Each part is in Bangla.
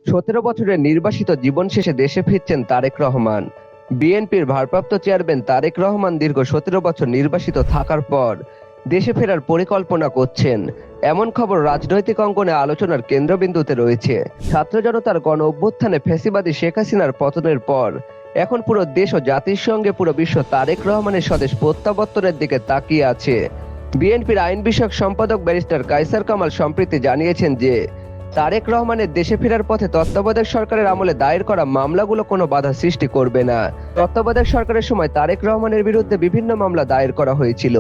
১৭ বছরের নির্বাসিত জীবন শেষে দেশে ফিরছেন তারেক রহমান। বিএনপির ভারপ্রাপ্ত চেয়ারম্যান তারেক রহমান দীর্ঘ ১৭ বছর নির্বাসিত থাকার পর দেশে ফেরার পরিকল্পনা করছেন। এমন খবর রাজনৈতিক অঙ্গনে আলোচনার কেন্দ্রবিন্দুতে রয়েছে। ছাত্র জনতার গণ অভ্যুত্থানে ফ্যাসিবাদী শেখ হাসিনার পতনের পর এখন পুরো দেশ ও জাতির সঙ্গে পুরো বিশ্ব তারেক রহমানের স্বদেশ প্রত্যাবর্তনের দিকে তাকিয়ে আছে। বিএনপির আইন বিষয়ক সম্পাদক ব্যারিস্টার কায়সার কামাল সম্প্রতি জানিয়েছেন যে তারেক রহমানের দেশে ফেরার পথে তত্ত্বাবধায়ক সরকারের আমলে দায়ের করা মামলাগুলো কোনো বাধা সৃষ্টি করবে না। তত্ত্বাবধায়ক সরকারের সময় তারেক রহমানের বিরুদ্ধে বিভিন্ন মামলা দায়ের করা হয়েছিল,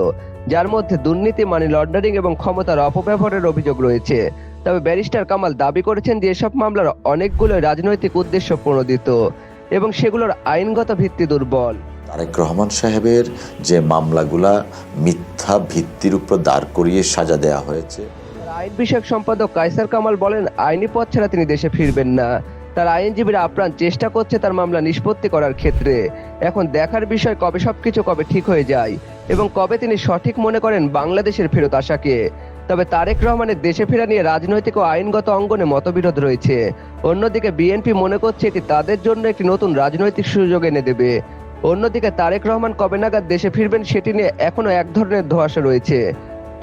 যার মধ্যে দুর্নীতি, মানি লন্ডারিং এবং ক্ষমতার অপব্যবহারের অভিযোগ রয়েছে। তবে ব্যারিস্টার কামাল দাবি করেছেন যে এসব মামলার অনেকগুলো রাজনৈতিক উদ্দেশ্য প্রণোদিত এবং সেগুলোর আইনগত ভিত্তি দুর্বল। তারেক রহমান সাহেবের যে মামলাগুলা মিথ্যা ভিত্তির উপর দাঁড় করিয়ে সাজা দেয়া হয়েছে। আইন বিষয়ক সম্পাদক কায়সার কামাল বলেন, আইনি পথ ছাড়া তিনি দেশে ফিরবেন না। তার আইনজীবীরা আপ্রাণ চেষ্টা করছে তার মামলা নিষ্পত্তি করার ক্ষেত্রে। এখন দেখার বিষয় কবে সবকিছু ঠিক হয়ে যায় এবং কবে তিনি সঠিক মনে করেন বাংলাদেশের ফেরত আসাকে। তবে তারেক রহমানের দেশে ফেরা নিয়ে রাজনৈতিক ও আইনগত অঙ্গনে মতবিরোধ রয়েছে। অন্যদিকে বিএনপি মনে করছে এটি তাদের জন্য একটি নতুন রাজনৈতিক সুযোগ এনে দেবে। অন্যদিকে তারেক রহমান কবে নাগাদ দেশে ফিরবেন সেটি নিয়ে এখনো এক ধরনের ধোঁয়াশা রয়েছে।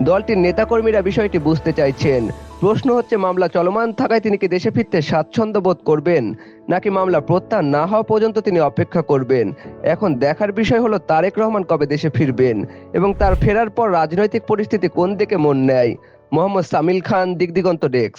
দলটির নেতাকর্মীরা বিষয়টি বুঝতে চাইছেন। প্রশ্ন হচ্ছে, মামলা চলমান থাকায় তিনি কি দেশে ফিরতে স্বাচ্ছন্দ্য বোধ করবেন, নাকি মামলা প্রত্যাহার না হওয়া পর্যন্ত তিনি অপেক্ষা করবেন। এখন দেখার বিষয় হলো তারেক রহমান কবে দেশে ফিরবেন এবং তার ফেরার পর রাজনৈতিক পরিস্থিতি কোন দিকে মন নেয়। মোহাম্মদ সামিল খান, দিগদিগন্ত ডেস্ক।